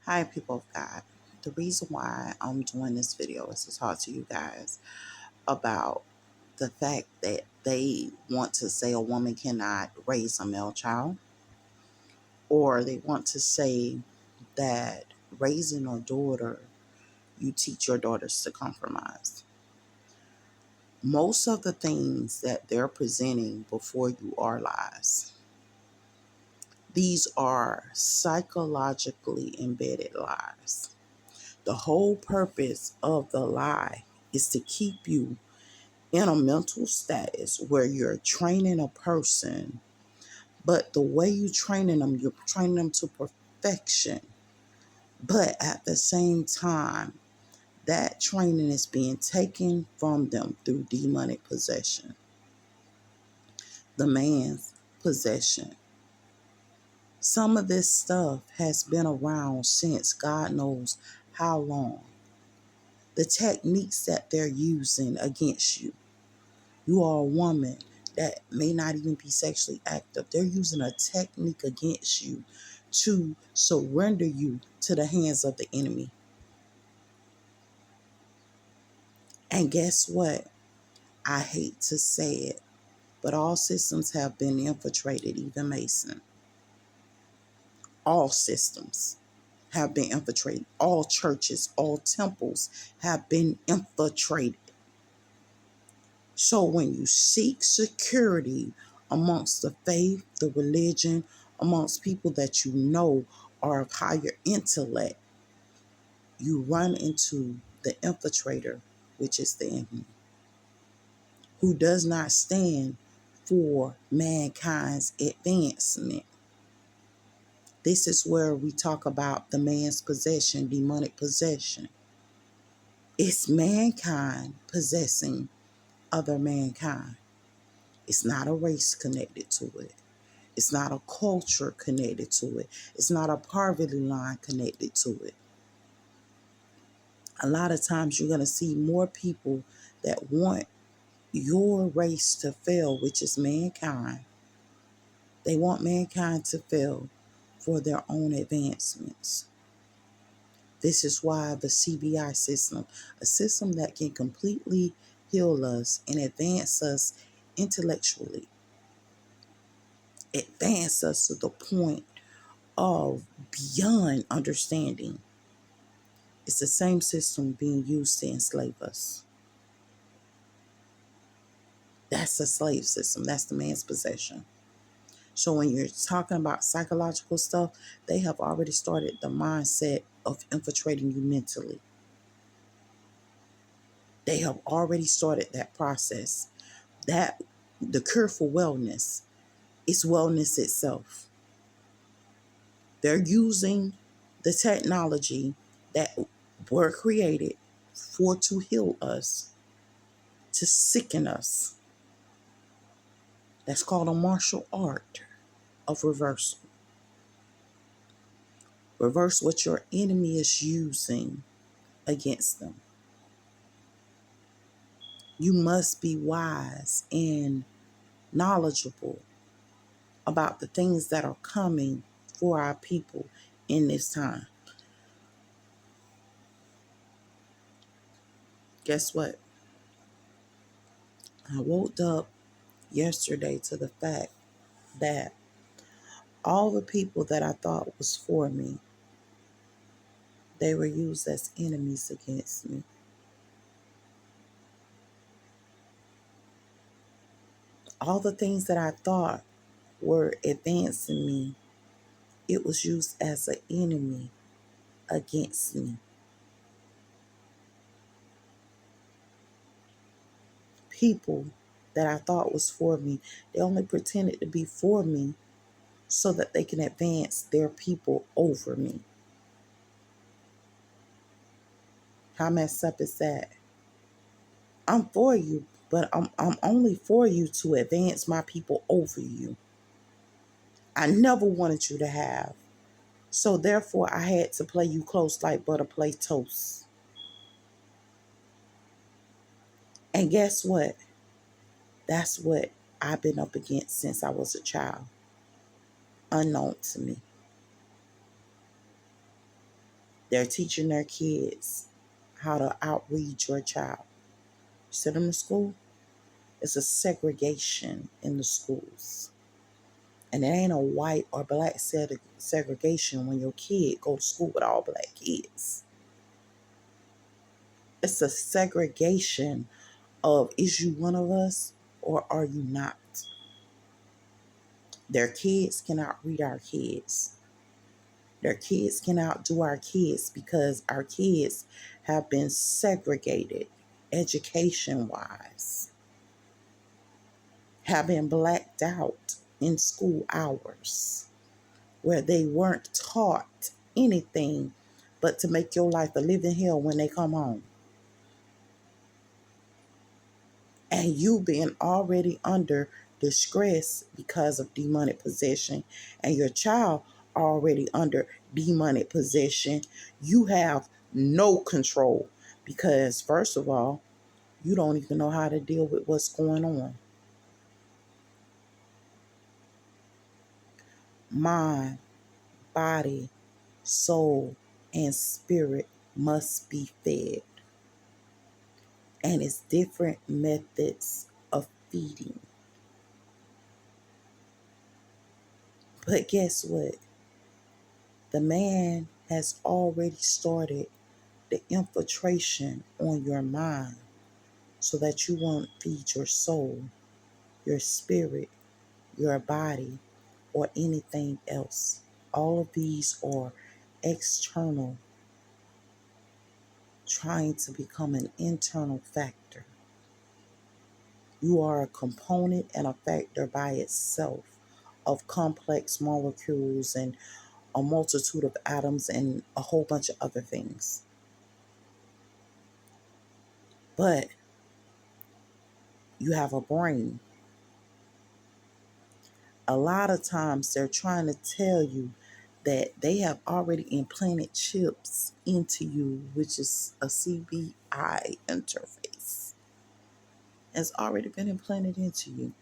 Hi, people of God. The reason why I'm doing this video is to talk to you guys about the fact that they want to say a woman cannot raise a male child, or they want to say that raising a daughter, you teach your daughters to compromise. Most of the things that they're presenting before you are lies. These are psychologically embedded lies. The whole purpose of the lie is to keep you in a mental status where you're training a person, but the way you're training them to perfection. But at the same time, that training is being taken from them through demonic possession, the man's possession. Some of this stuff has been around since God knows how long. The techniques that they're using against you. You are a woman that may not even be sexually active. They're using a technique against you to surrender you to the hands of the enemy. And guess what? I hate to say it, but all systems have been infiltrated, even Mason. All systems have been infiltrated. All churches, all temples have been infiltrated. So when you seek security amongst the faith, the religion, amongst people that you know are of higher intellect, you run into the infiltrator, which is the enemy, who does not stand for mankind's advancement. This is where we talk about the man's possession, demonic possession. It's mankind possessing other mankind. It's not a race connected to it. It's not a culture connected to it. It's not a poverty line connected to it. A lot of times you're going to see more people that want your race to fail, which is mankind. They want mankind to fail for their own advancements. This is why the CBI system, a system that can completely heal us and advance us intellectually, advance us to the point of beyond understanding. It's the same system being used to enslave us. That's a slave system. That's the man's possession. So when you're talking about psychological stuff, they have already started the mindset of infiltrating you mentally. They have already started that process. That the cure for wellness is wellness itself. They're using the technology that were created for to heal us, to sicken us. That's called a martial art of reversal. Reverse what your enemy is using against them. You must be wise and knowledgeable about the things that are coming for our people in this time. Guess what? I woke up yesterday to the fact that all the people that I thought was for me, they were used as enemies against me. All the things that I thought were advancing me, it was used as an enemy against me. People that I thought was for me, they only pretended to be for me so that they can advance their people over me. How messed up is that? I'm for you, but I'm only for you to advance my people over you. I never wanted you to have. So therefore, I had to play you close like butter play toast. And guess what? That's what I've been up against since I was a child, unknown to me. They're teaching their kids how to outread your child. You send them to school, it's a segregation in the schools. And it ain't a white or black segregation when your kid go to school with all black kids. It's a segregation of, is you one of us or are you not? Their kids cannot read our kids. Their kids can outdo our kids because our kids have been segregated education wise, have been blacked out in school hours where they weren't taught anything but to make your life a living hell when they come home. And you being already under distress because of demonic possession, and your child already under demonic possession, you have no control because, first of all, you don't even know how to deal with what's going on. Mind, body, soul, and spirit must be fed. And it's different methods of feeding. But guess what? The man has already started the infiltration on your mind so that you won't feed your soul, your spirit, your body, or anything else. All of these are external, trying to become an internal factor. You are a component and a factor by itself of complex molecules and a multitude of atoms and a whole bunch of other things. But you have a brain. A lot of times they're trying to tell you that they have already implanted chips into you, which is a CBI interface. It's already been implanted into you.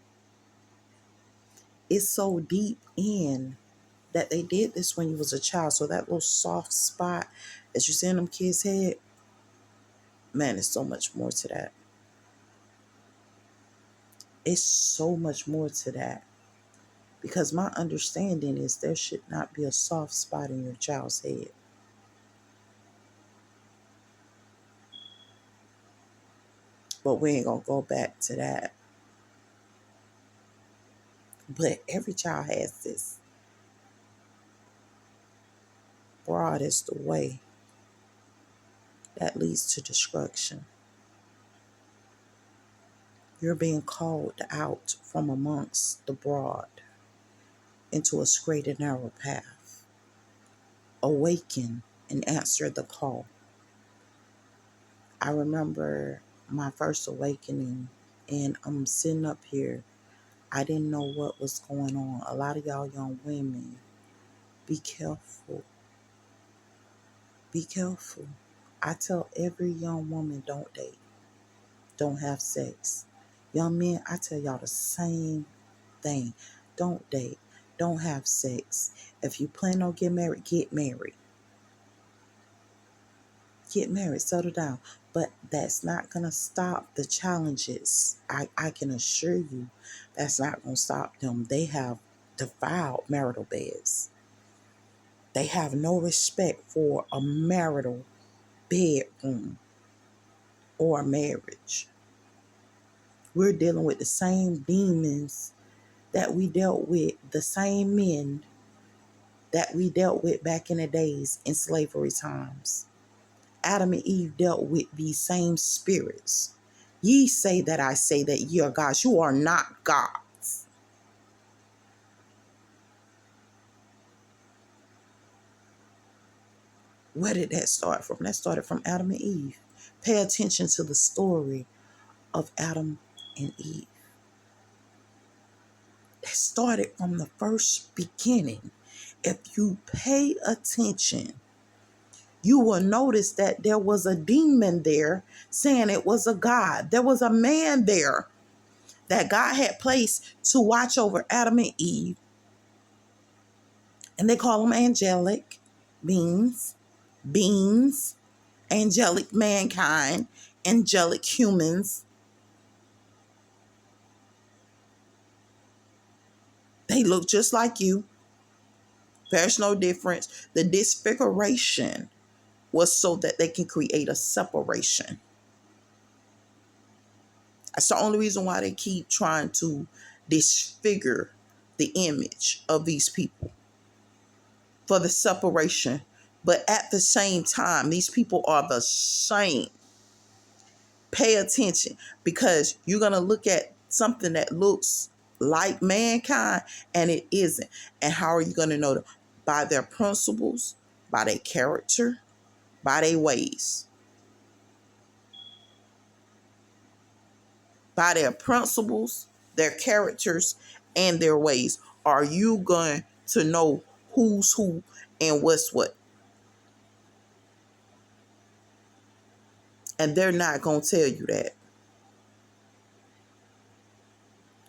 It's so deep in that they did this when you was a child. So that little soft spot that you see in them kids' head, man, there's so much more to that. It's so much more to that. Because my understanding is there should not be a soft spot in your child's head. But we ain't going to go back to that. But every child has this. Broad is the way that leads to destruction. You're being called out from amongst the broad into a straight and narrow path. Awaken and answer the call. I remember my first awakening, and I'm sitting up here. I didn't know what was going on. A lot of y'all young women, be careful. Be careful. I tell every young woman, don't date. Don't have sex. Young men, I tell y'all the same thing. Don't date. Don't have sex. If you plan on getting married, get married. Get married, settle down. But that's not going to stop the challenges. I can assure you that's not going to stop them. They have defiled marital beds. They have no respect for a marital bedroom or a marriage. We're dealing with the same demons that we dealt with, the same men that we dealt with back in the days in slavery times. Adam and Eve dealt with these same spirits. Ye say that I say that ye are gods. You are not gods. Where did that start from? That started from Adam and Eve. Pay attention to the story of Adam and Eve. That started from the first beginning. If you pay attention, you will notice that there was a demon there saying it was a god. There was a man there that God had placed to watch over Adam and Eve. And they call them angelic beings. beings, angelic mankind, angelic humans. They look just like you. There's no difference. The disfiguration was so that they can create a separation. That's the only reason why they keep trying to disfigure the image of these people, for the separation. But at the same time, these people are the same. Pay attention, because you're going to look at something that looks like mankind and it isn't. And how are you going to know them? By their principles, by their character, by their ways. By their principles, their characters, and their ways. Are you going to know who's who and what's what? And they're not going to tell you that.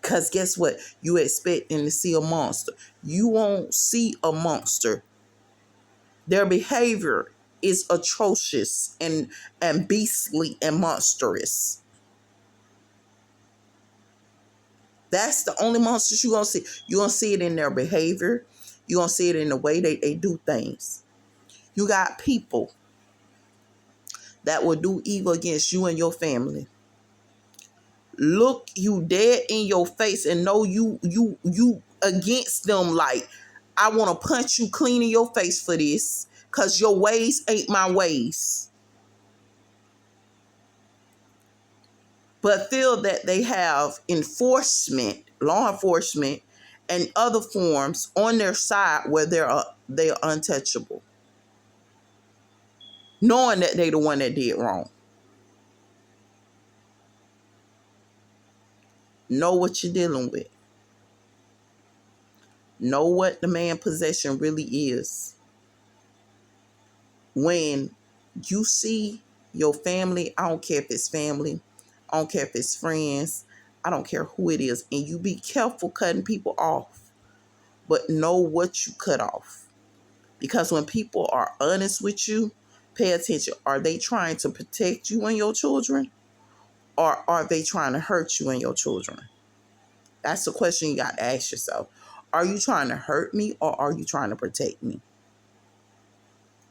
Because guess what? You expecting to see a monster. You won't see a monster. Their behavior is atrocious and beastly and monstrous. That's the only monsters you're going to see. You're going to see it in their behavior. You're going to see it in the way they do things. You got people that will do evil against you and your family. Look you dead in your face and know you against them, like, I want to punch you clean in your face for this, because your ways ain't my ways. But feel that they have enforcement, law enforcement, and other forms on their side where they're untouchable, knowing that they the one that did wrong. Know what you're dealing with. Know what the man possession really is. When you see your family, I don't care if it's family, I don't care if it's friends, I don't care who it is, and you be careful cutting people off, but know what you cut off. Because when people are honest with you, pay attention. Are they trying to protect you and your children? Or are they trying to hurt you and your children? That's the question you got to ask yourself. Are you trying to hurt me, or are you trying to protect me?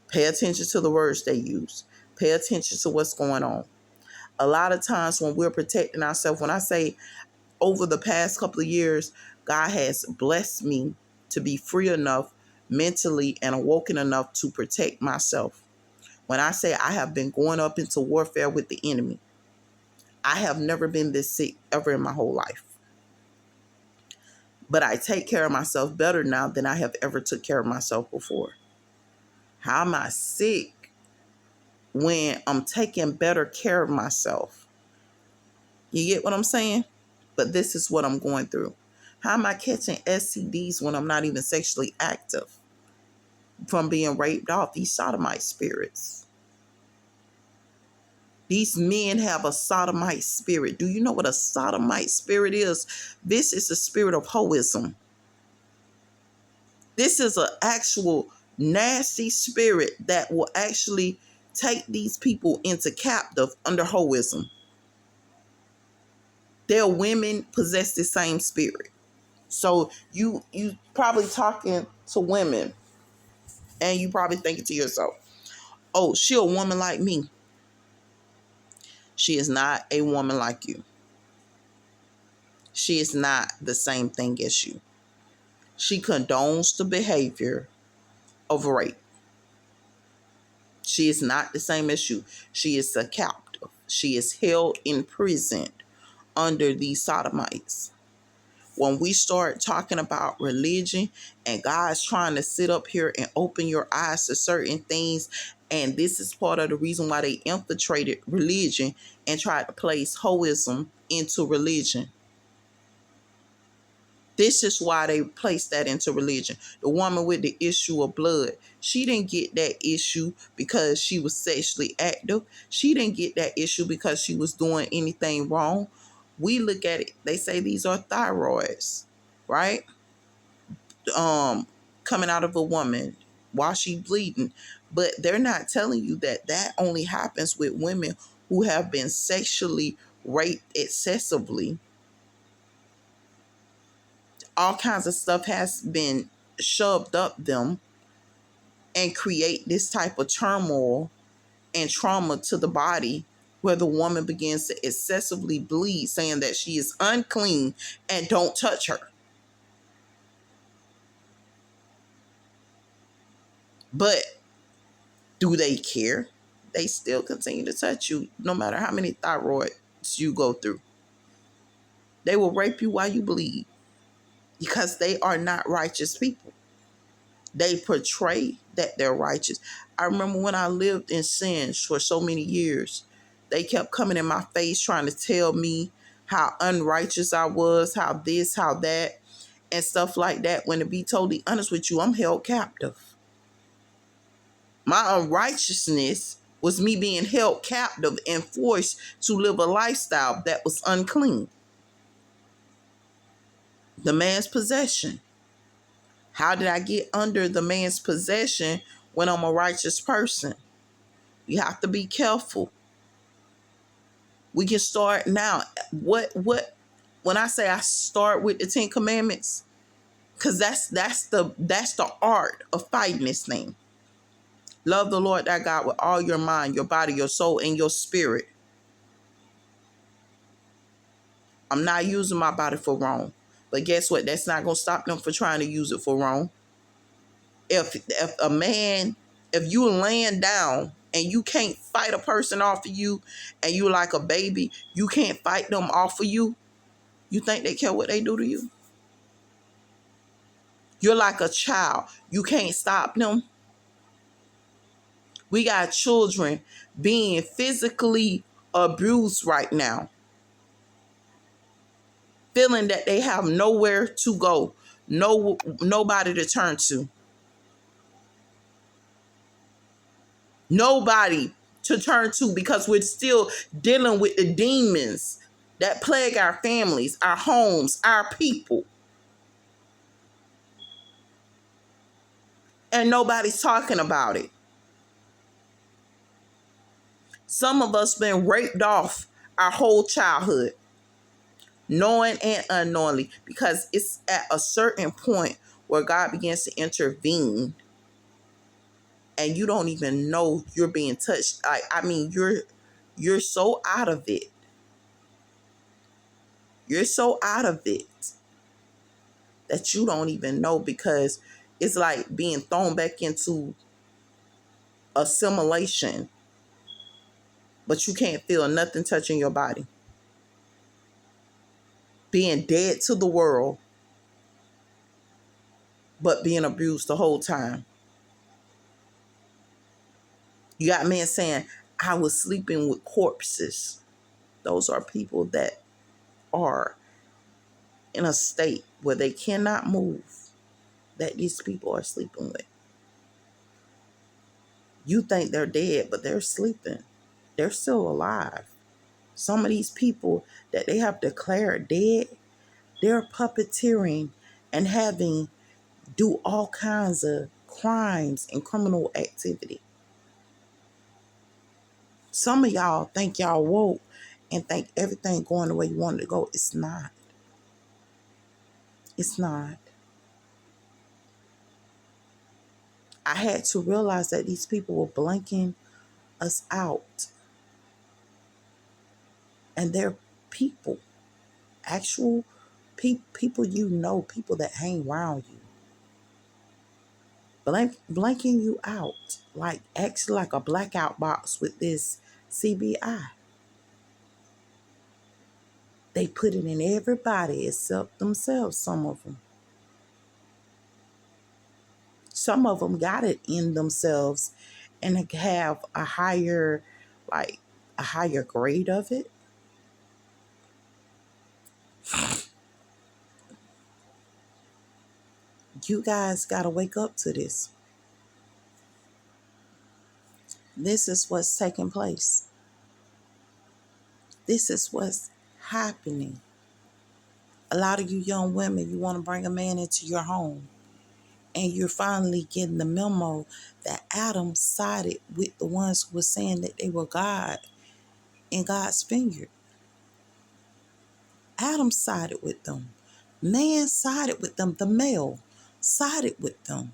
Pay attention to the words they use. Pay attention to what's going on. A lot of times when we're protecting ourselves, when I say over the past couple of years, God has blessed me to be free enough mentally and awoken enough to protect myself. When I say I have been going up into warfare with the enemy, I have never been this sick ever in my whole life. But I take care of myself better now than I have ever took care of myself before. How am I sick when I'm taking better care of myself? You get what I'm saying? But this is what I'm going through. How am I catching STDs when I'm not even sexually active? From being raped off these sodomite spirits. These men have a sodomite spirit. Do you know what a sodomite spirit is? This is the spirit of hoism. This is an actual nasty spirit that will actually take these people into captive under hoism. Their women possess the same spirit. So you probably talking to women and you probably thinking to yourself, oh, she a woman like me. She is not a woman like you. She is not the same thing as you. She condones the behavior of rape. She is not the same as you. She is a captive. She is held in prison under these sodomites. When we start talking about religion and God's trying to sit up here and open your eyes to certain things, and this is part of the reason why they infiltrated religion and tried to place hoism into religion. This is why they placed that into religion. The woman with the issue of blood, she didn't get that issue because she was sexually active. She didn't get that issue because she was doing anything wrong. We look at it, they say these are thyroids, right? Coming out of a woman while she bleeding. But they're not telling you that that only happens with women who have been sexually raped excessively. All kinds of stuff has been shoved up them and create this type of turmoil and trauma to the body, where the woman begins to excessively bleed, saying that she is unclean and don't touch her. But do they care? They still continue to touch you no matter how many thyroids you go through. They will rape you while you bleed because they are not righteous people. They portray that they're righteous. I remember when I lived in sin for so many years, they kept coming in my face trying to tell me how unrighteous I was, how this, how that, and stuff like that. When to be totally honest with you, I'm held captive. My unrighteousness was me being held captive and forced to live a lifestyle that was unclean. The man's possession. How did I get under the man's possession when I'm a righteous person? You have to be careful. We can start now. What when I say I start with the 10 Commandments, because that's the art of fighting this thing. Love the Lord thy God with all your mind, your body, your soul, and your spirit. I'm not using my body for wrong. But guess what? That's not gonna stop them from trying to use it for wrong. If a man, if you laying down and you can't fight a person off of you, and you like a baby, you can't fight them off of you, you think they care what they do to you? You're like a child. You can't stop them. We got children being physically abused right now, feeling that they have nowhere to go, nobody to turn to, nobody to turn to, because we're still dealing with the demons that plague our families, our homes, our people. And nobody's talking about it. Some of us been raped off our whole childhood, knowing and unknowingly, because it's at a certain point where God begins to intervene and you don't even know you're being touched. You're so out of it. You're so out of it that you don't even know, because it's like being thrown back into assimilation, but you can't feel nothing touching your body. Being dead to the world, but being abused the whole time. You got men saying, I was sleeping with corpses. Those are people that are in a state where they cannot move, that these people are sleeping with. You think they're dead, but they're sleeping. They're still alive. Some of these people that they have declared dead, they're puppeteering and having do all kinds of crimes and criminal activity. Some of y'all think y'all woke and think everything going the way you want it to go. It's not. It's not. I had to realize that these people were blanking us out. And they're people. Actual people you know, people that hang around you. Blanking you out. Like actually like a blackout box with this CBI. They put it in everybody except themselves, some of them. Some of them got it in themselves and have a higher grade of it. You guys got to wake up to this. This is what's taking place. This is what's happening. A lot of you young women, you want to bring a man into your home. And you're finally getting the memo that Adam sided with the ones who were saying that they were God in God's vineyard. Adam sided with them. Man sided with them. The male sided with them.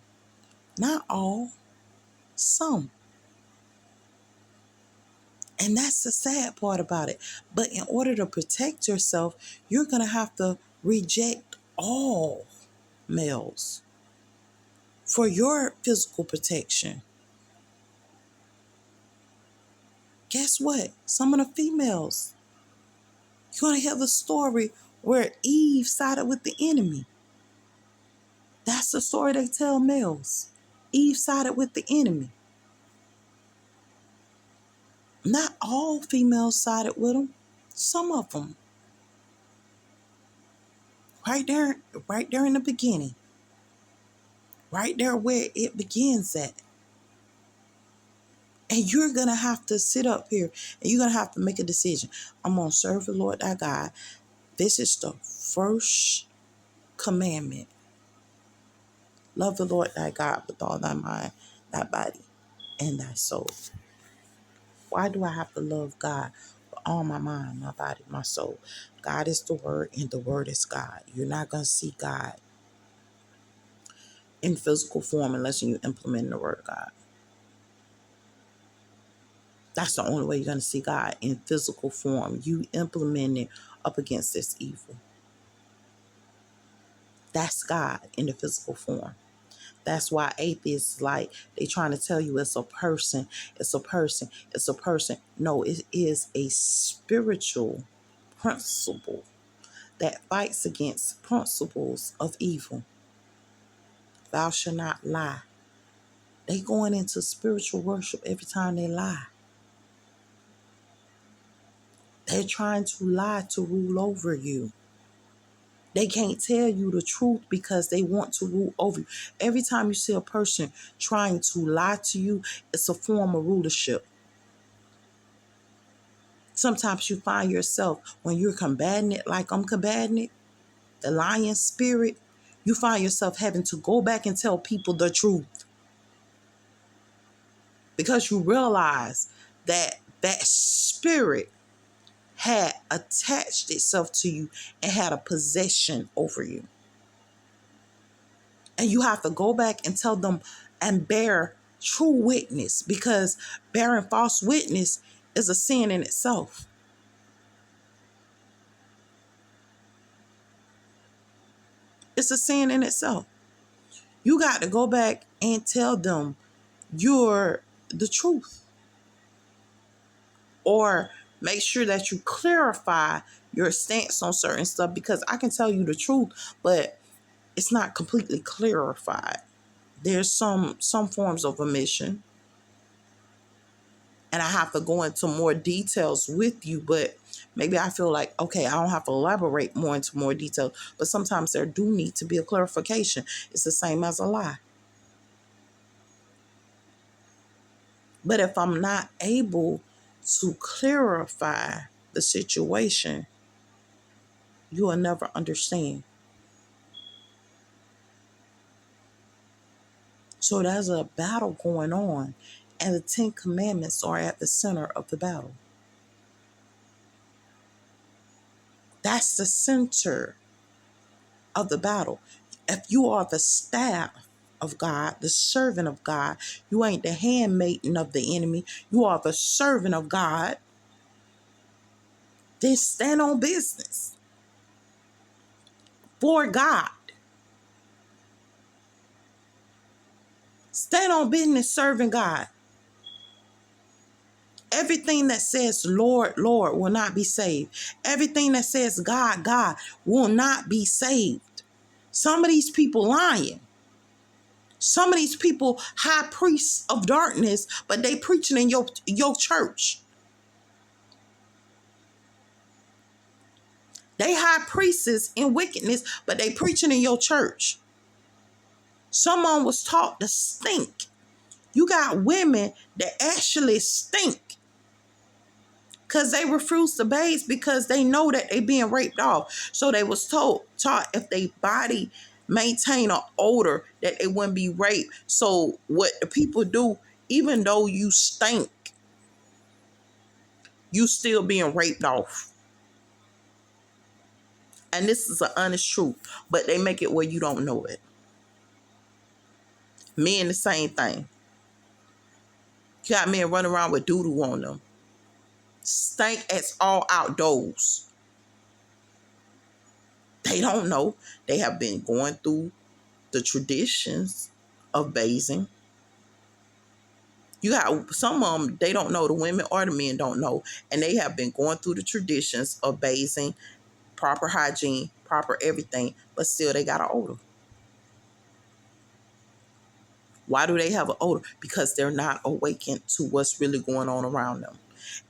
Not all, some. And that's the sad part about it. But in order to protect yourself, you're going to have to reject all males for your physical protection. Guess what? Some of the females, you're going to hear the story where Eve sided with the enemy. That's the story they tell males. Eve sided with the enemy. Not all females sided with them. Some of them. Right there in the beginning. Right there where it begins at. And you're going to have to sit up here and you're going to have to make a decision. I'm going to serve the Lord thy God. This is the first commandment. Love the Lord thy God with all thy mind, thy body, and thy soul. Why do I have to love God with all my mind, my body, my soul? God is the Word and the Word is God. You're not going to see God in physical form unless you implement the Word of God. That's the only way you're going to see God in physical form. You implement it up against this evil. That's God in the physical form. That's why atheists, like, they trying to tell you it's a person, it's a person, it's a person. No, it is a spiritual principle that fights against principles of evil. Thou shalt not lie. They going into spiritual worship every time they lie. They're trying to lie to rule over you. They can't tell you the truth because they want to rule over you. Every time you see a person trying to lie to you, it's a form of rulership. Sometimes you find yourself, when you're combating it like I'm combating it, the lying spirit, you find yourself having to go back and tell people the truth. Because you realize that that spirit had attached itself to you and had a possession over you. And you have to go back and tell them and bear true witness, because bearing false witness is a sin in itself. It's a sin in itself. You got to go back and tell them you're the truth. Or make sure that you clarify your stance on certain stuff, because I can tell you the truth, but it's not completely clarified. There's some forms of omission. And I have to go into more details with you, but maybe I feel like, okay, I don't have to elaborate more into more detail. But sometimes there do need to be a clarification. It's the same as a lie. But if I'm not able to clarify the situation, you will never understand. So there's a battle going on, and the 10 Commandments are at the center of the battle. That's the center of the battle. If you are the staff of God, the servant of God, you ain't the handmaiden of the enemy, you are the servant of God, then stand on business for God. Stand on business serving God. Everything that says Lord, Lord will not be saved. Everything that says God, God will not be saved. Some of these people lying. Some of these people high priests of darkness, but they preaching in your church. They high priests in wickedness, but they preaching in your church. Someone was taught to stink. You got women that actually stink because they refuse to bathe because they know that they being raped off. So they was taught if they body maintain an odor that they wouldn't be raped. So what the people do, even though you stink, you still being raped off. And this is an honest truth, but they make it where you don't know it. Men, the same thing. You got men running around with doo-doo on them. Stank as all outdoors. They don't know. They have been going through the traditions of bathing. You got some of them, they don't know, the women or the men don't know, and they have been going through the traditions of bathing, proper hygiene, proper everything, but still they got an odor. Why do they have an odor? Because they're not awakened to what's really going on around them.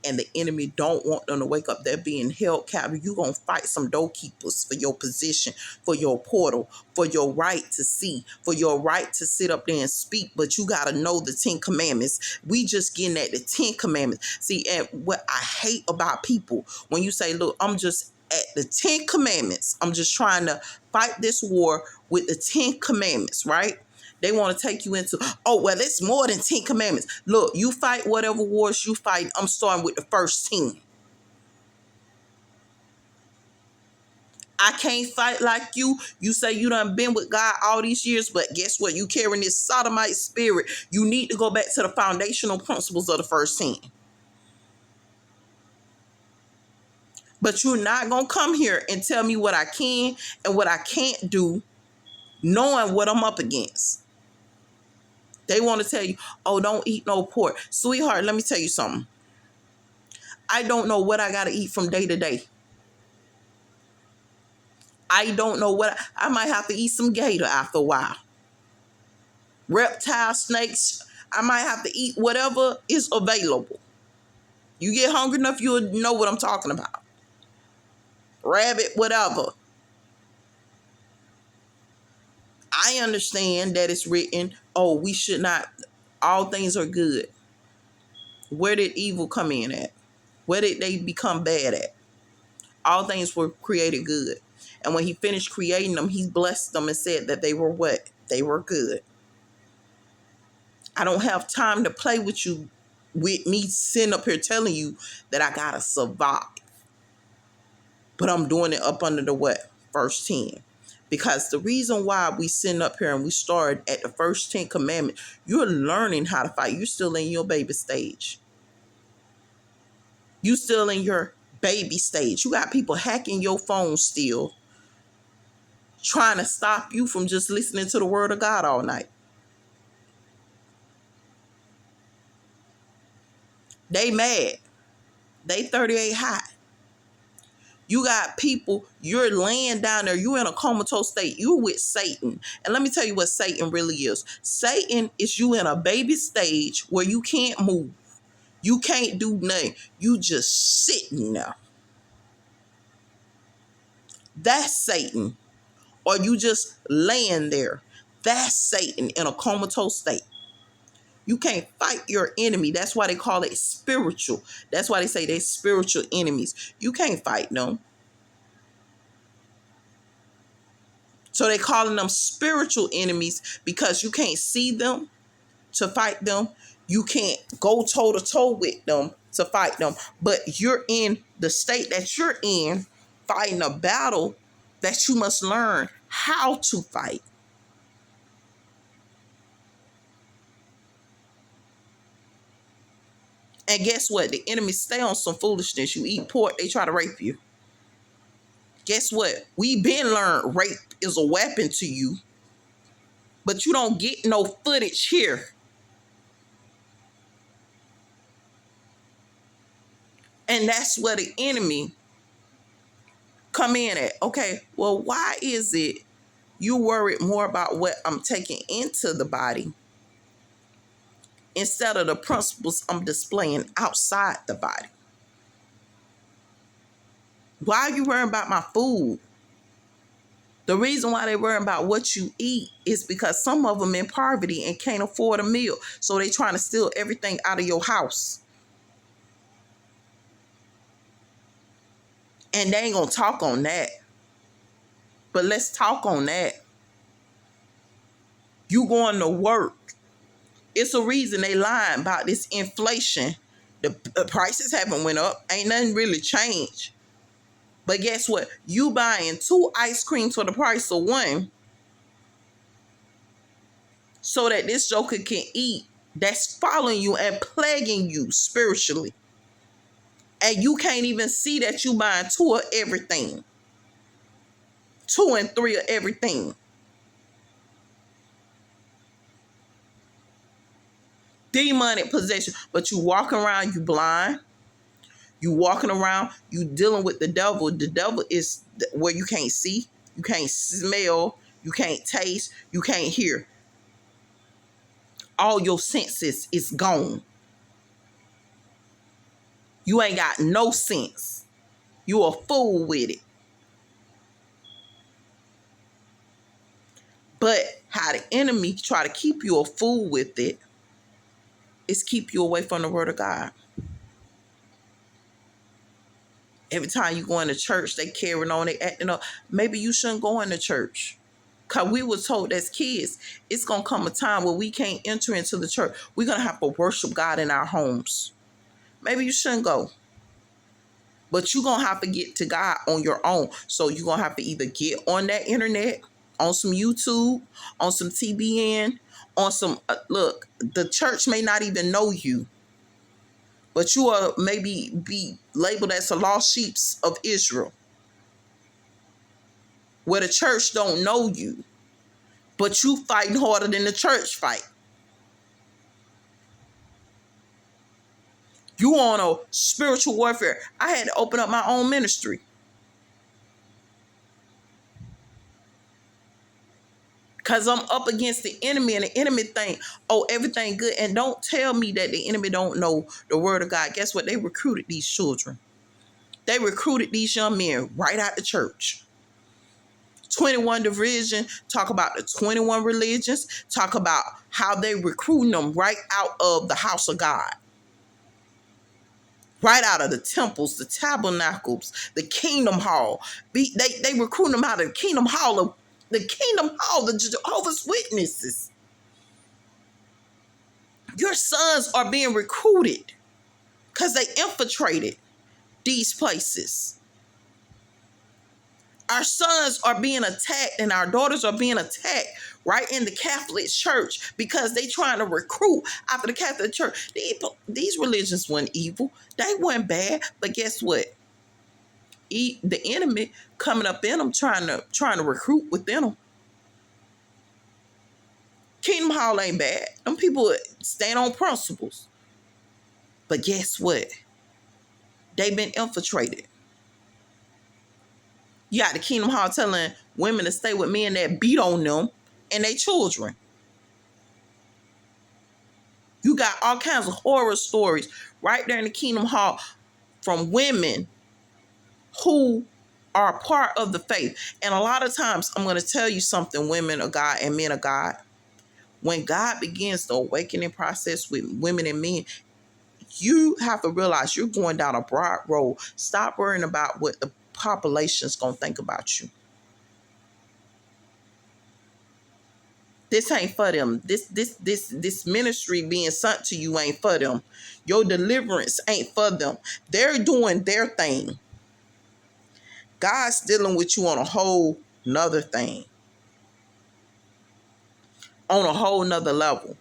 And the enemy don't want them to wake up. They're being held captive. You're going to fight some doorkeepers for your position, for your portal, for your right to see, for your right to sit up there and speak. But you got to know the 10 commandments. We just getting at the 10 commandments. See, and what I hate about people, when you say, look, I'm just at the 10 commandments. I'm just trying to fight this war with the 10 commandments, right? They want to take you into, oh, well, it's more than 10 commandments. Look, you fight whatever wars you fight. I'm starting with the first 10. I can't fight like you. You say you done been with God all these years, but guess what? You carrying this sodomite spirit. You need to go back to the foundational principles of the first 10. But you're not going to come here and tell me what I can and what I can't do, knowing what I'm up against. They want to tell you, oh, don't eat no pork. Sweetheart, let me tell you something. I don't know what I got to eat from day to day. I don't know what I might have to eat some gator after a while. Reptile, snakes, I might have to eat whatever is available. You get hungry enough, you'll know what I'm talking about. Rabbit, whatever. I understand that it's written, oh, we should not, all things are good. Where did evil come in at? Where did they become bad at? All things were created good. And when he finished creating them, he blessed them and said that they were what? They were good. I don't have time to play with you, with me sitting up here telling you that I gotta survive. But I'm doing it up under the what? First 10. Because the reason why we sitting up here and we start at the first 10 commandments, you're learning how to fight. You're still in your baby stage. You still in your baby stage. You got people hacking your phone still, trying to stop you from just listening to the word of God all night. They mad. They 38 hot. You got people, you're laying down there, you're in a comatose state, you're with Satan. And let me tell you what Satan really is. Satan is you in a baby stage where you can't move. You can't do nothing. You just sitting there. That's Satan. Or you just laying there. That's Satan in a comatose state. You can't fight your enemy. That's why they call it spiritual. That's why they say they're spiritual enemies. You can't fight them. So they calling them spiritual enemies because you can't see them to fight them. You can't go toe to toe with them to fight them. But you're in the state that you're in, fighting a battle that you must learn how to fight. And guess what? The enemy stay on some foolishness. You eat pork, they try to rape you. Guess what? We been learned rape is a weapon to you. But you don't get no footage here. And that's where the enemy come in at. Okay, well, why is it you worried more about what I'm taking into the body instead of the principles I'm displaying outside the body? Why are you worrying about my food? The reason why they worrying about what you eat is because some of them in poverty and can't afford a meal. So they trying to steal everything out of your house. And they ain't gonna talk on that. But let's talk on that. You going to work. It's a reason they lying about this inflation. The prices haven't went up. Ain't nothing really changed. But guess what? You buying 2 ice creams for the price of 1 so that this joker can eat. That's following you and plaguing you spiritually. And you can't even see that you buying 2 of everything. 2 and 3 of everything. Demonic possession. But you walking around, you blind. You walking around, you dealing with the devil. The devil is where you can't see, you can't smell, you can't taste, you can't hear. All your senses is gone. You ain't got no sense. You a fool with it. But how the enemy try to keep you a fool with it is keep you away from the word of God. Every time you go into church, they carrying on, they acting up. Maybe you shouldn't go into church. Because we were told as kids, it's going to come a time where we can't enter into the church. We're going to have to worship God in our homes. Maybe you shouldn't go. But you're going to have to get to God on your own. So you're going to have to either get on that internet, on some YouTube, on some TBN, on some, look, the church may not even know you. But you are maybe be labeled as the lost sheep of Israel. Where the church don't know you. But you fighting harder than the church fight. You on a spiritual warfare. I had to open up my own ministry. Because I'm up against the enemy, and the enemy think, oh, everything good. And don't tell me that the enemy don't know the word of God. Guess what? They recruited these children. They recruited these young men right out the church. 21 Division, talk about the 21 religions, talk about how they recruiting them right out of the house of God. Right out of the temples, the tabernacles, the kingdom hall. They recruit them out of the kingdom hall, the Jehovah's Witnesses. Your sons are being recruited because they infiltrated these places. Our sons are being attacked and our daughters are being attacked right in the Catholic Church because they trying to recruit after the Catholic Church. These religions weren't evil. They weren't bad. But guess what? The enemy coming up in them trying to recruit within them. Kingdom Hall ain't bad. Them people stand on principles. But guess what? They've been infiltrated. You got the Kingdom Hall telling women to stay with men that beat on them and their children. You got all kinds of horror stories right there in the Kingdom Hall from women who are part of the faith. And a lot of times, I'm going to tell you something, women of God and men of God. When God begins the awakening process with women and men, you have to realize you're going down a broad road. Stop worrying about what the population's going to think about you. This ain't for them. This ministry being sent to you ain't for them. Your deliverance ain't for them. They're doing their thing. God's dealing with you on a whole nother thing. On a whole nother level.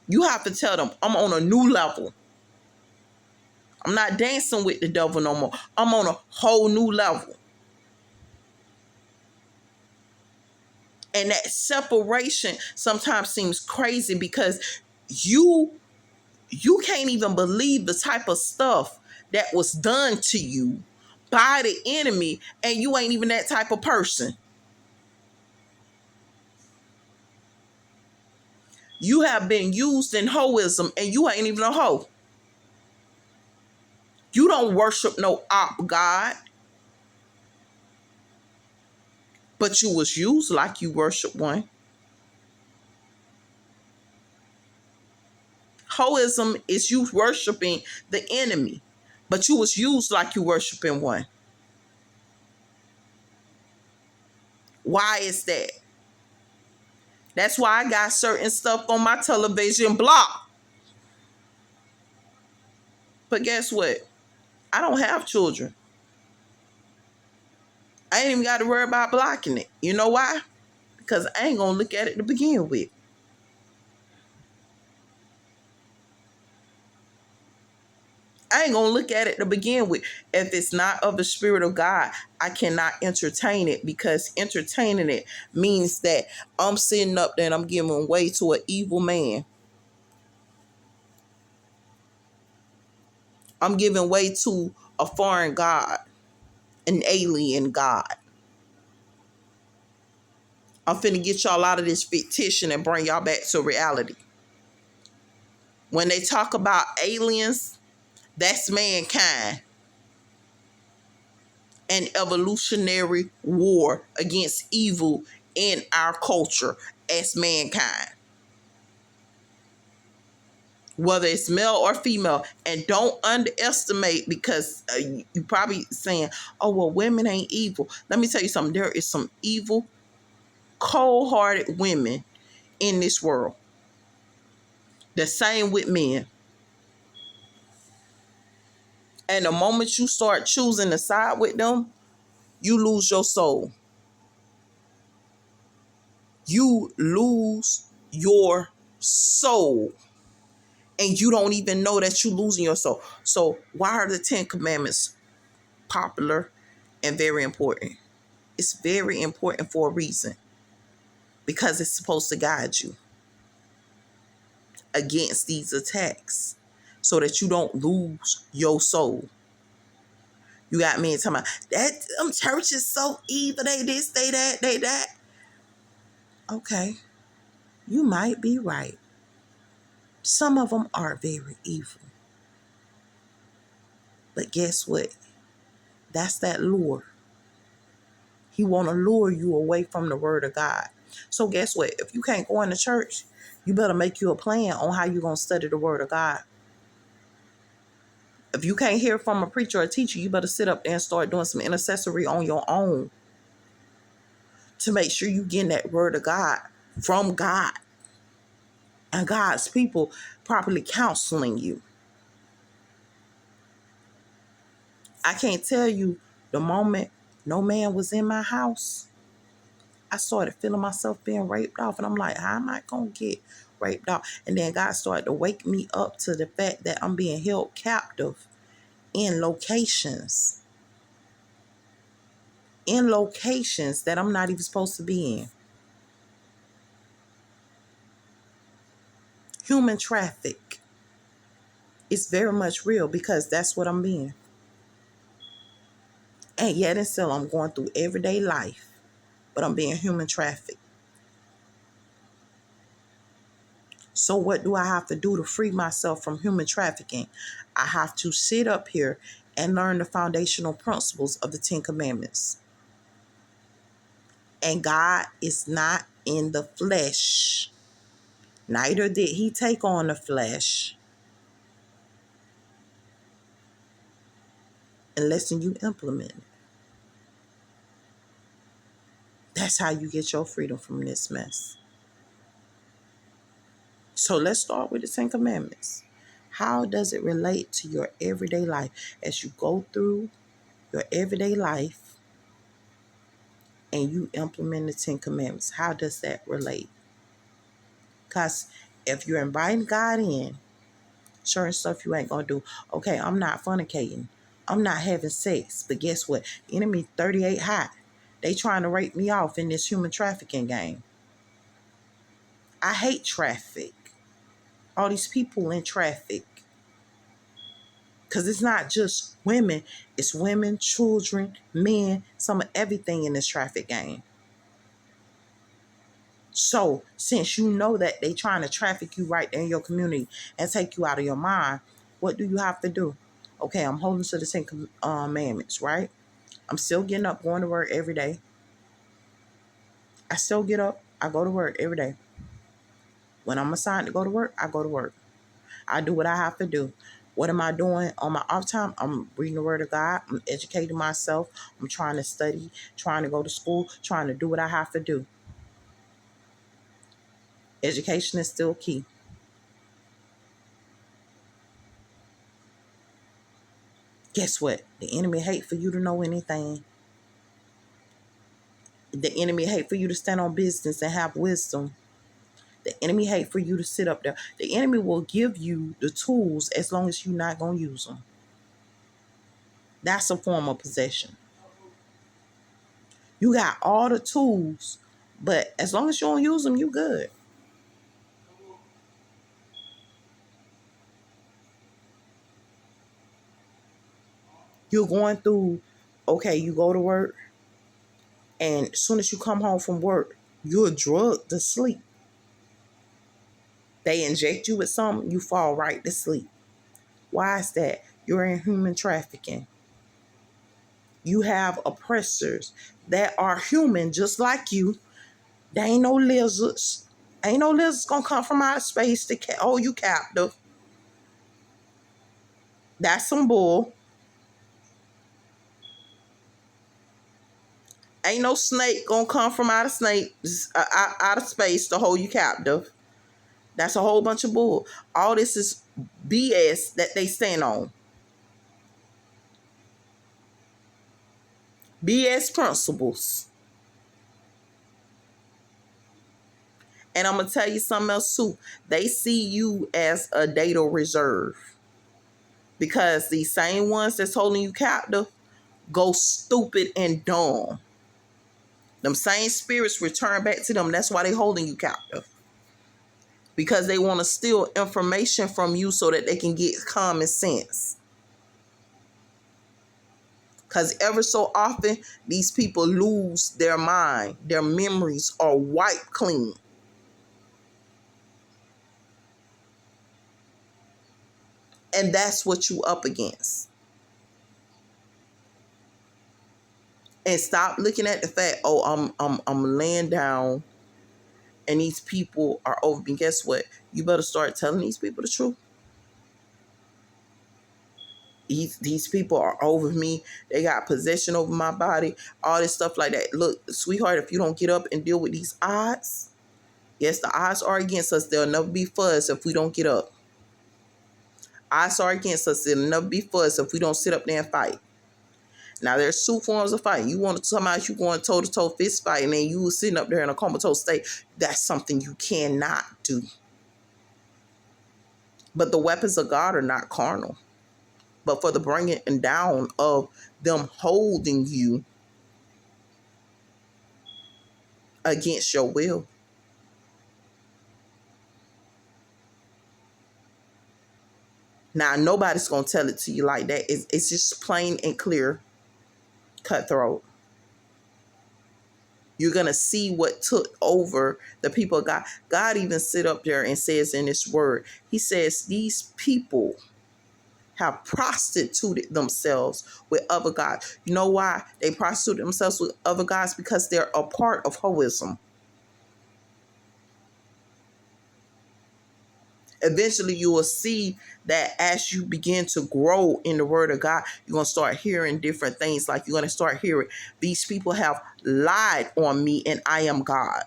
You have to tell them, I'm on a new level. I'm not dancing with the devil no more. I'm on a whole new level. And that separation sometimes seems crazy because you can't even believe the type of stuff that was done to you by the enemy, and you ain't even that type of person. You have been used in hoism, and you ain't even a hoe. You don't worship no op God, but you was used like you worship one. Hoism is you worshiping the enemy, but you was used like you worshiping one. Why is that? That's why I got certain stuff on my television block. But guess what? I don't have children. I ain't even got to worry about blocking it. You know why? Because I ain't going to look at it to begin with. I ain't going to look at it to begin with. If it's not of the Spirit of God, I cannot entertain it, because entertaining it means that I'm sitting up there and I'm giving way to an evil man. I'm giving way to a foreign God, an alien God. I'm finna get y'all out of this fictition and bring y'all back to reality. When they talk about aliens, that's mankind. An evolutionary war against evil in our culture as mankind. Whether it's male or female. And don't underestimate, because you probably saying, oh, well, women ain't evil. Let me tell you something. There is some evil, cold-hearted women in this world. The same with men. And the moment you start choosing to side with them, you lose your soul. You lose your soul. And you don't even know that you're losing your soul. So why are the 10 Commandments popular and very important? It's very important for a reason. Because it's supposed to guide you against these attacks, so that you don't lose your soul. You got me talking about that church is so evil. They this, they that, they that. Okay, you might be right. Some of them are very evil. But guess what? That's that lure. He want to lure you away from the word of God. So guess what? If you can't go into church, you better make you a plan on how you're going to study the word of God. If you can't hear from a preacher or a teacher, you better sit up there and start doing some intercessory on your own to make sure you getting that word of God from God and God's people properly counseling you. I can't tell you, the moment no man was in my house, I started feeling myself being raped off. And I'm like, how am I going to get raped off? And then God started to wake me up to the fact that I'm being held captive in locations. In locations that I'm not even supposed to be in. Human traffic. It's very much real, because that's what I'm being. And yet and still I'm going through everyday life, but I'm being human trafficked. So what do I have to do to free myself from human trafficking? I have to sit up here and learn the foundational principles of the 10 Commandments. And God is not in the flesh. Neither did he take on the flesh unless you implement it. That's how you get your freedom from this mess. So let's start with the 10 Commandments. How does it relate to your everyday life? As you go through your everyday life and you implement the 10 Commandments, how does that relate? Because if you're inviting God in, certain stuff you ain't going to do. Okay, I'm not fornicating. I'm not having sex. But guess what? Enemy 38 hot. They trying to rape me off in this human trafficking game. I hate traffic. All these people in traffic. Because it's not just women. It's women, children, men, some of everything in this traffic game. So, since you know that they trying to traffic you right there in your community and take you out of your mind, what do you have to do? Okay, I'm holding to the 10 Commandments, right? I'm still getting up, going to work every day. I still get up, I go to work every day. When I'm assigned to go to work, I go to work. I do what I have to do. What am I doing on my off time? I'm reading the word of God. I'm educating myself. I'm trying to study, trying to go to school, trying to do what I have to do. Education is still key. Guess what? The enemy hate for you to know anything. The enemy hate for you to stand on business and have wisdom. The enemy hate for you to sit up there. The enemy will give you the tools as long as you're not going to use them. That's a form of possession. You got all the tools, but as long as you don't use them, you good. You're going through, okay, you go to work, and as soon as you come home from work, you're drugged to sleep. They inject you with something, you fall right to sleep. Why is that? You're in human trafficking. You have oppressors that are human just like you. They ain't no lizards. Ain't no lizards gonna come from outer space to hold you captive. That's some bull. Ain't no snake gonna come from out of space to hold you captive. That's a whole bunch of bull. All this is BS that they stand on. BS principles. And I'm going to tell you something else too. They see you as a data reserve. Because these same ones that's holding you captive go stupid and dumb. Them same spirits return back to them. That's why they holding you captive. Because they want to steal information from you so that they can get common sense. Because ever so often, these people lose their mind. Their memories are wiped clean. And that's what you up against. And stop looking at the fact, oh, I'm laying down and these people are over me. Guess what? You better start telling these people the truth. These people are over me. They got possession over my body. All this stuff like that. Look, sweetheart, if you don't get up and deal with these odds, yes, the odds are against us. They'll never be for us if we don't get up. Odds are against us. They'll never be for us if we don't sit up there and fight. Now, there's two forms of fighting. You want to somehow you going toe-to-toe fist fight, and then you sitting up there in a comatose state. That's something you cannot do. But the weapons of God are not carnal, but for the bringing down of them holding you against your will. Now, nobody's going to tell it to you like that. It's just plain and clear, cutthroat. You're going to see what took over the people of God. God even sit up there and says in his word, he says, these people have prostituted themselves with other gods. You know why they prostitute themselves with other gods? Because they're a part of hoism. Eventually, you will see that as you begin to grow in the word of God, you're going to start hearing different things. Like you're going to start hearing, these people have lied on me and I am God.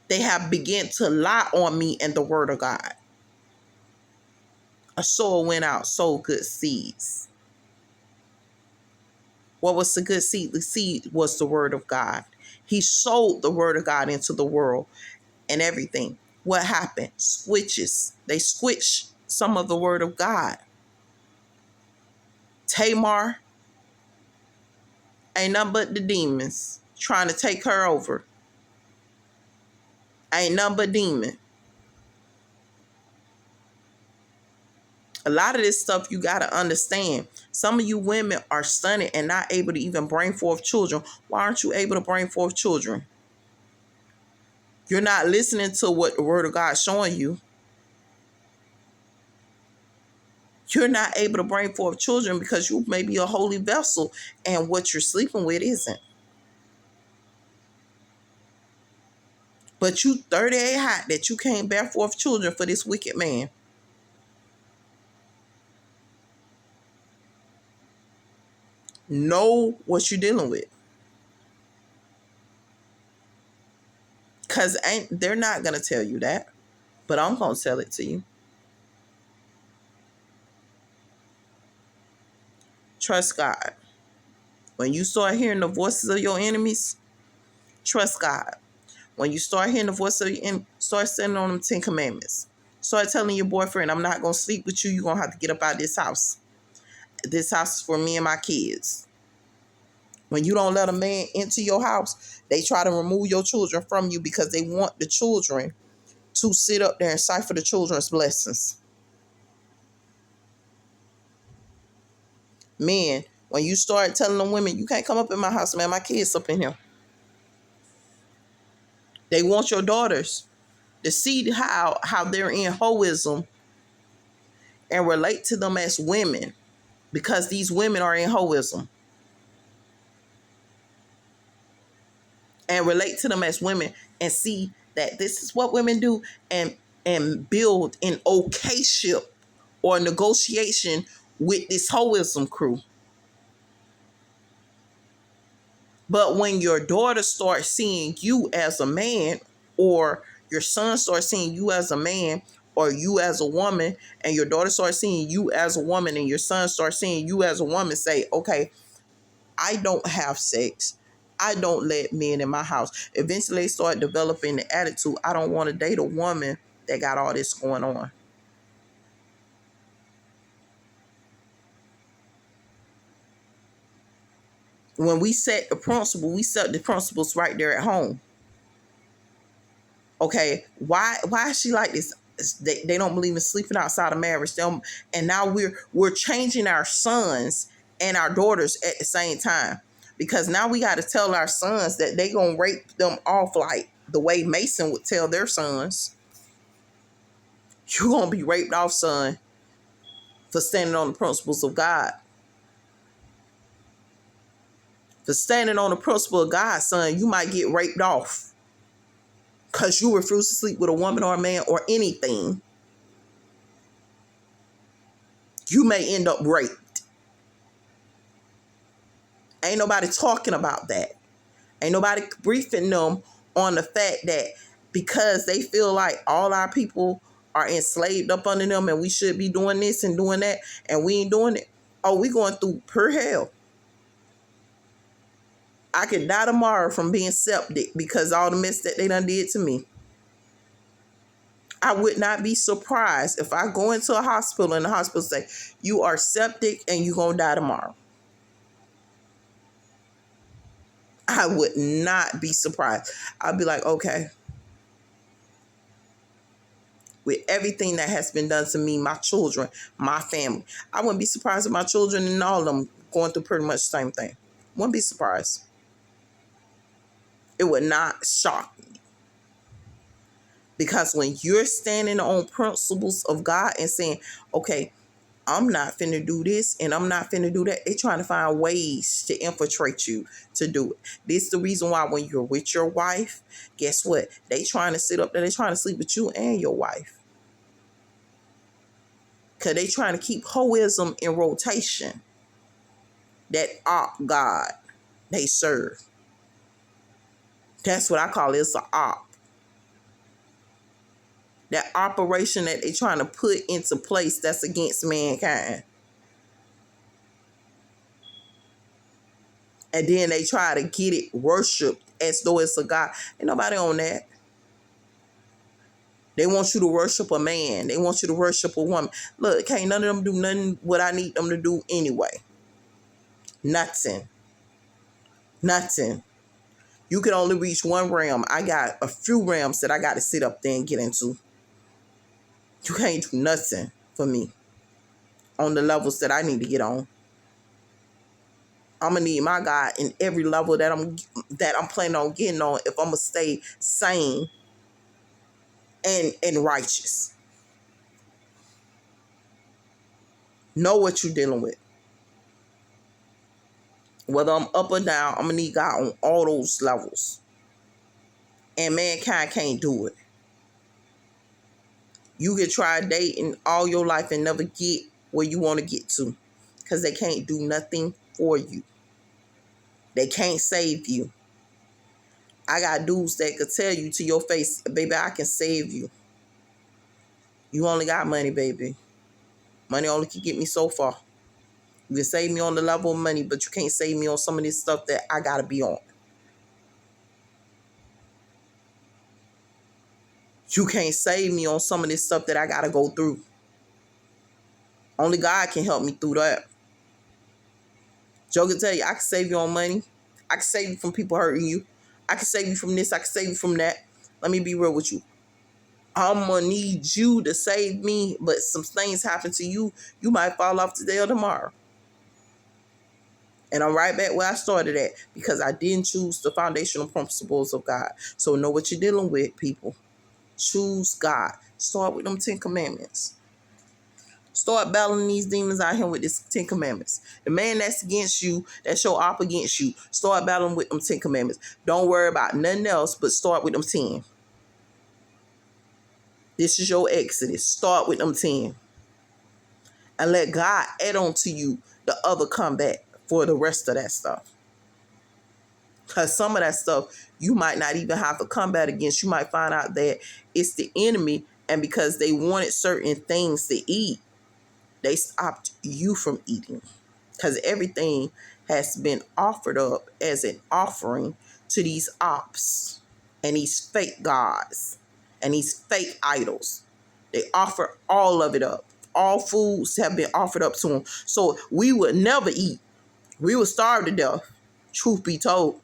They have begun to lie on me and the word of God. A sower went out, sowed good seeds. What was the good seed? The seed was the word of God. He sowed the word of God into the world and everything. What happened? Switches. They switched some of the word of God. Tamar ain't nothing but the demons trying to take her over. Ain't nothing but demon. A lot of this stuff you got to understand. Some of you women are stunted and not able to even bring forth children. Why aren't you able to bring forth children? You're not listening to what the word of God is showing you. You're not able to bring forth children because you may be a holy vessel and what you're sleeping with isn't. But you 38 hot that you can't bear forth children for this wicked man. Know what you're dealing with. Because they're not going to tell you that. But I'm going to tell it to you. Trust God. When you start hearing the voices of your enemies, trust God. When you start hearing the voice of your enemy, start standing on them 10 commandments. Start telling your boyfriend, I'm not going to sleep with you. You're going to have to get up out of this house. This house is for me and my kids. When you don't let a man into your house, they try to remove your children from you because they want the children to sit up there and cipher the children's blessings. Men, when you start telling the women, you can't come up in my house, man, my kids up in here. They want your daughters to see how they're in hoism and relate to them as women, because these women are in hoism, and relate to them as women and see that this is what women do, and build an okayship or negotiation with this hoism crew. But when your daughter starts seeing you as a man, or your son starts seeing you as a man, or you as a woman, and your daughter starts seeing you as a woman, and your son starts seeing you as a woman, say, okay, I don't have sex. I don't let men in my house. Eventually they start developing the attitude, I don't want to date a woman that got all this going on. When we set the principle, we set the principles right there at home. Okay, why is she like this? They don't believe in sleeping outside of marriage. And now we're changing our sons and our daughters at the same time, because now we got to tell our sons that they gonna rape them off like the way Mason would tell their sons. You're gonna be raped off, son, for standing on the principles of God. For standing on the principle of God, son, you might get raped off because you refuse to sleep with a woman or a man or anything. You may end up raped. Ain't nobody talking about that. Ain't nobody briefing them on the fact that because they feel like all our people are enslaved up under them and we should be doing this and doing that and we ain't doing it. Oh, we going through pure hell. I could die tomorrow from being septic because all the mess that they done did to me. I would not be surprised if I go into a hospital and the hospital say, you are septic and you're going to die tomorrow. I would not be surprised. I'd be like, okay. With everything that has been done to me, my children, my family, I wouldn't be surprised if my children and all of them going through pretty much the same thing. Wouldn't be surprised. It would not shock me. Because when you're standing on principles of God and saying, okay, I'm not finna do this and I'm not finna do that, they're trying to find ways to infiltrate you to do it. This is the reason why when you're with your wife, guess what? They trying to sit up there, they trying to sleep with you and your wife. Because they trying to keep hoism in rotation. That op God they serve. That's what I call it. It's an op. That operation that they trying to put into place that's against mankind. And then they try to get it worshipped as though it's a God. Ain't nobody on that. They want you to worship a man. They want you to worship a woman. Look, can't none of them do nothing what I need them to do anyway. Nothing. Nothing. You can only reach one realm. I got a few realms that I got to sit up there and get into. You can't do nothing for me on the levels that I need to get on. I'm gonna need my God in every level that I'm planning on getting on if I'm gonna stay sane and righteous. Know what you're dealing with. Whether I'm up or down, I'm gonna need God on all those levels. And mankind can't do it. You can try dating all your life and never get where you want to get to, because they can't do nothing for you. They can't save you. I got dudes that could tell you to your face, baby, I can save you. You only got money, baby. Money only can get me so far. You can save me on the level of money, but you can't save me on some of this stuff that I gotta be on. You can't save me on some of this stuff that I gotta go through. Only God can help me through that. Joe can tell you, I can save you on money. I can save you from people hurting you. I can save you from this. I can save you from that. Let me be real with you. I'm going to need you to save me, but some things happen to you. You might fall off today or tomorrow. And I'm right back where I started at because I didn't choose the foundational principles of God. So know what you're dealing with, people. Choose God. Start with them 10 commandments. Start battling these demons out here with this 10 commandments. The man that's against you, that's your op against you, start battling with them 10 commandments. Don't worry about nothing else, but start with them 10. This is your exodus. Start with them 10. And let God add on to you the other combat for the rest of that stuff. Because some of that stuff you might not even have a combat against. You might find out that it's the enemy, and because they wanted certain things to eat, they stopped you from eating. Because everything has been offered up as an offering to these ops and these fake gods and these fake idols. They offer all of it up. All foods have been offered up to them. So we would never eat. We would starve to death, truth be told.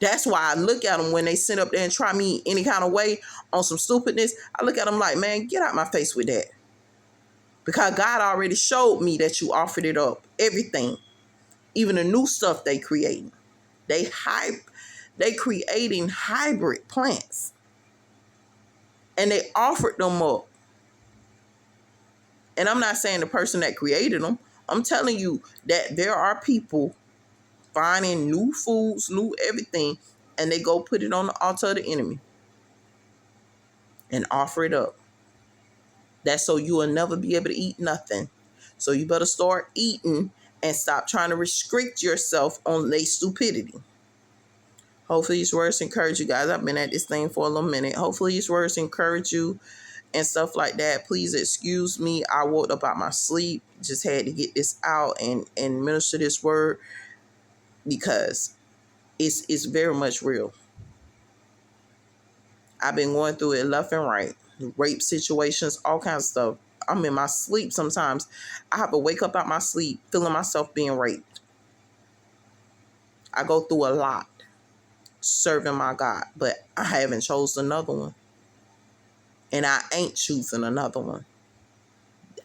That's why I look at them when they sit up there and try me any kind of way on some stupidness. I look at them like, man, get out my face with that. Because God already showed me that you offered it up. Everything. Even the new stuff they creating. They creating hybrid plants. And they offered them up. And I'm not saying the person that created them. I'm telling you that there are people finding new foods, new everything, and they go put it on the altar of the enemy and offer it up. That's so you will never be able to eat nothing. So you better start eating and stop trying to restrict yourself on their stupidity. Hopefully these words encourage you guys. I've been at this thing for a little minute. Hopefully these words encourage you and stuff like that. Please excuse me. I woke up out my sleep. Just had to get this out and minister this word because it's very much real. I've been going through it left and right. Rape situations, all kinds of stuff. I'm in my sleep sometimes. I have to wake up out my sleep feeling myself being raped. I go through a lot serving my God, but I haven't chosen another one. And I ain't choosing another one.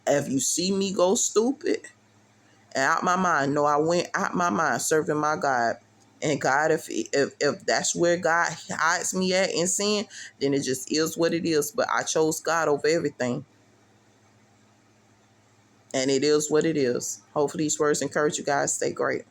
If you see me go stupid and out my mind, no, I went out my mind serving my God. And God, if that's where God hides me at in sin, then it just is what it is. But I chose God over everything. And it is what it is. Hopefully these words encourage you guys. Stay great.